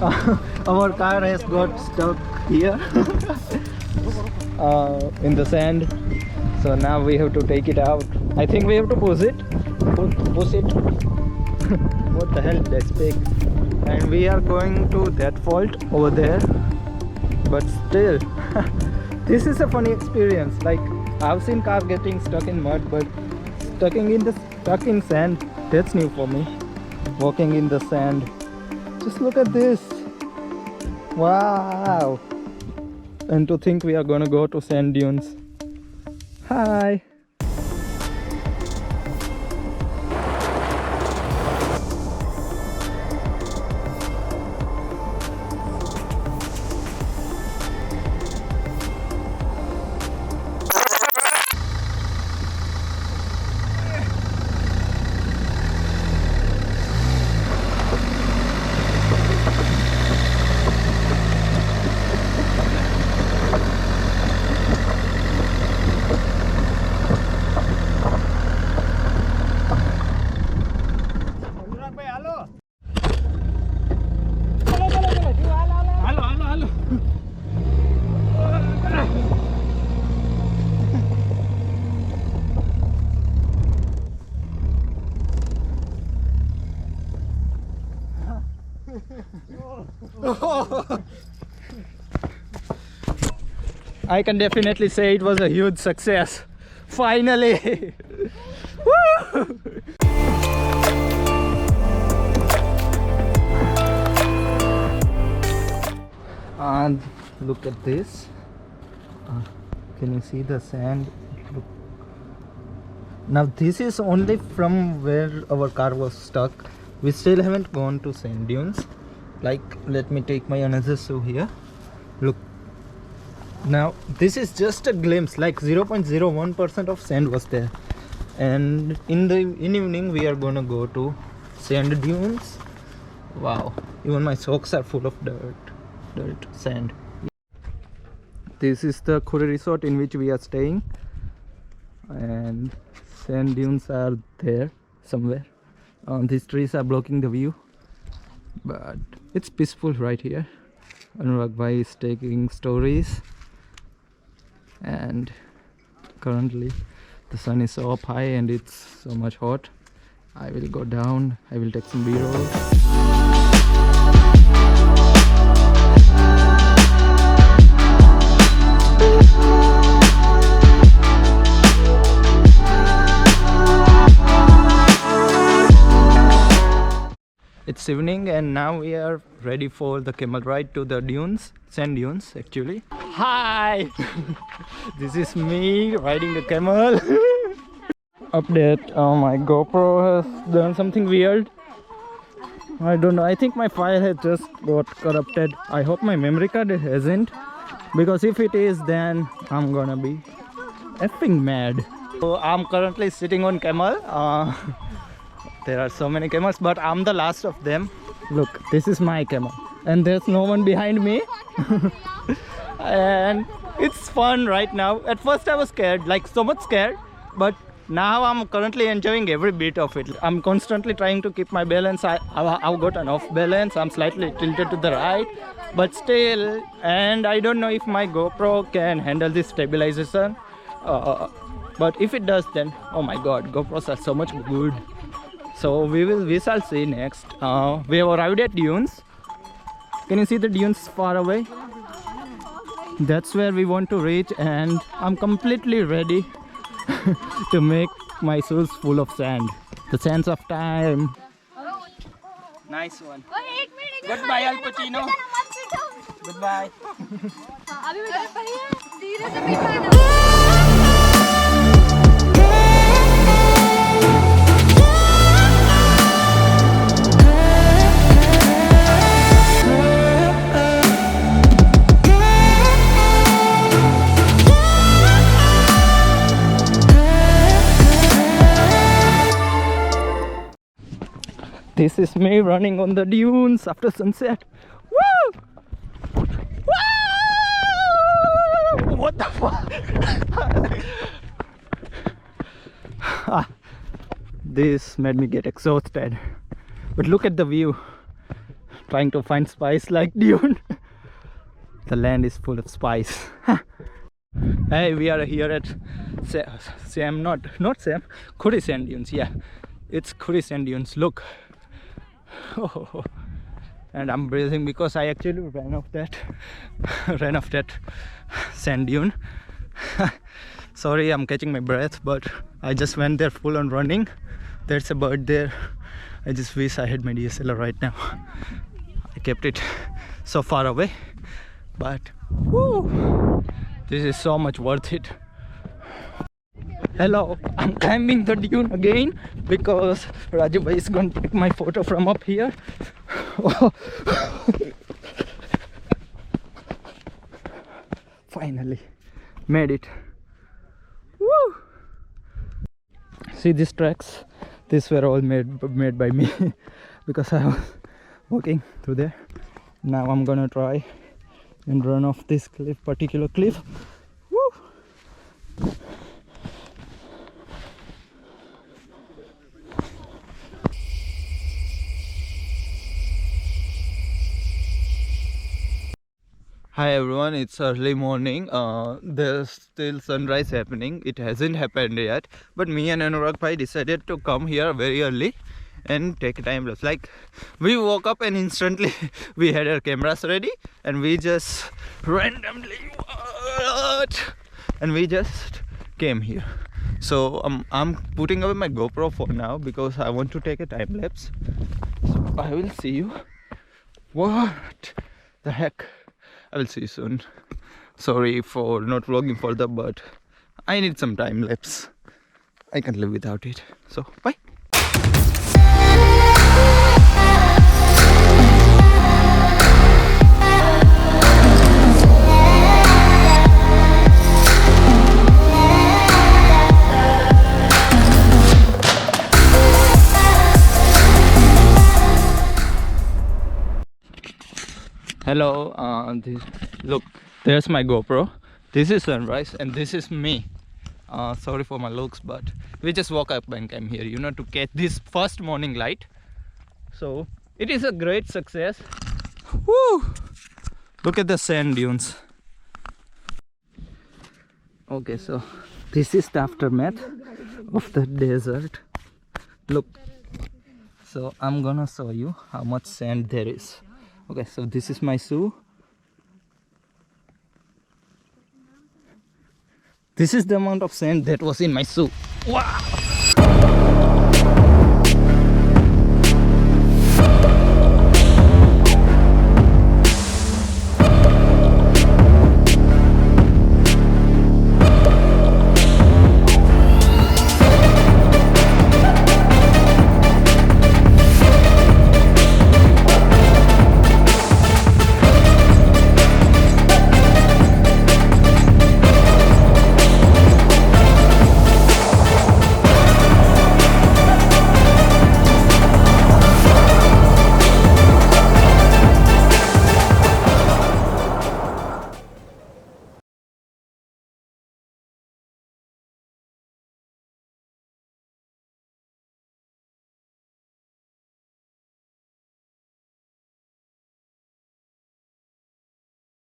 Our car has got stuck here in the sand, so now we have to take it out. I think we have to push it. Push it. What the hell, that's big. And we are going to that fault over there, but still this is a funny experience. Like, I've seen cars getting stuck in mud, but stuck in sand, that's new for me. Walking in the sand, just look at this. Wow. And to think we are gonna go to sand dunes. Hi. I can definitely say it was a huge success. Finally! Woo! And look at this. Can you see the sand? Look. Now this is only from where our car was stuck. We still haven't gone to sand dunes. Like, let me take my another shoe here. Look. Now this is just a glimpse, like 0.01% of sand was there. And in evening we are gonna go to sand dunes. Wow, even my socks are full of sand. This is the Kure resort in which we are staying, and sand dunes are there somewhere. These trees are blocking the view, but it's peaceful right here. Anurag Bhai is taking stories, and currently the sun is so up high and it's so much hot. I will go down, I will take some B-roll. It's evening and now we are ready for the camel ride to the dunes, sand dunes actually. Hi! This is me riding a camel. Update, my GoPro has done something weird. I don't know, I think my file has just got corrupted. I hope my memory card hasn't, because if it is, then I'm gonna be effing mad. So I'm currently sitting on camel. There are so many camels, but I'm the last of them. Look, this is my camel and there's no one behind me. And it's fun right now. At first I was scared, like so much scared, but now I'm currently enjoying every bit of it. I'm constantly trying to keep my balance. I've got an off balance. I'm slightly tilted to the right, but still, and I don't know if my GoPro can handle this stabilization. But if it does, then oh my god, GoPros are so much good. So we shall see next. We have arrived at dunes. Can you see the dunes far away? That's where we want to reach, and I'm completely ready to make my shoes full of sand. The sands of time. Nice one. Goodbye, Al Pacino. Goodbye. This is me running on the dunes after sunset. Woo! Woo! What the fuck? This made me get exhausted. But look at the view. trying to find spice like dune. The land is full of spice. Hey, we are here at Khuri Sand Dunes. Yeah, it's Khuri Sand Dunes. Look. Oh, and I'm breathing because I actually ran off that sand dune. Sorry, I'm catching my breath, but I just went there full on running. There's a bird there. I just wish I had my DSLR right now. I kept it so far away, but woo, this is so much worth it. Hello, I'm climbing the dune again because Raju bhai is going to take my photo from up here. Finally made it. Woo! See these tracks? These were all made by me because I was walking through there. Now I'm gonna try and run off this particular cliff. Woo! Hi everyone, it's early morning. There's still sunrise happening. It hasn't happened yet, but me and Anurag bhai decided to come here very early and take a time lapse. Like, we woke up and instantly we had our cameras ready and we just randomly and we just came here. So I'm putting away my GoPro for now because I want to take a time lapse. So I will see you. What the heck? I will see you soon. Sorry for not vlogging further, but I need some time lapse. I can't live without it. So, bye. Hello, look, there's my GoPro. This is sunrise and this is me. Sorry for my looks, but we just woke up and came here, to catch this first morning light. So it is a great success. Woo! Look at the sand dunes. Okay, so this is the aftermath of the desert. Look, so I'm gonna show you how much sand there is. Okay, so this is my shoe. This is the amount of sand that was in my shoe. Wow!